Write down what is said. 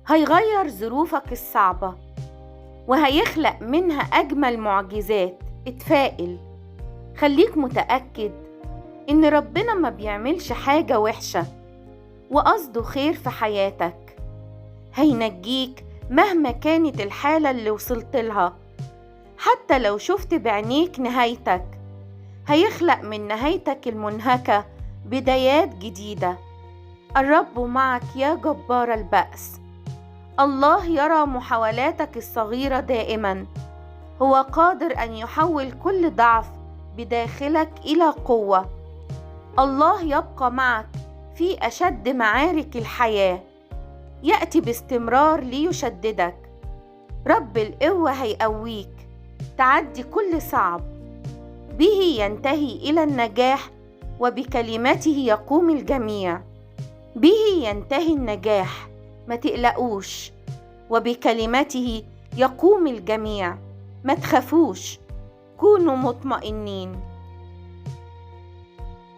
هيغير ظروفك الصعبة وهيخلق منها أجمل معجزات. اتفائل، خليك متأكد إن ربنا ما بيعملش حاجة وحشة وقصده خير في حياتك. هينجيك مهما كانت الحالة اللي وصلت لها، حتى لو شفت بعينيك نهايتك هيخلق من نهايتك المنهكة بدايات جديدة. الرب معك يا جبار البأس. الله يرى محاولاتك الصغيرة دائما. هو قادر أن يحول كل ضعف بداخلك إلى قوة. الله يبقى معك في أشد معارك الحياة، يأتي باستمرار ليشددك. رب القوة هيقويك تعدي كل صعب. به ينتهي إلى النجاح وبكلمته يقوم الجميع. به ينتهي النجاح، ما تقلقوش، وبكلمته يقوم الجميع. ما تخافوش، كونوا مطمئنين.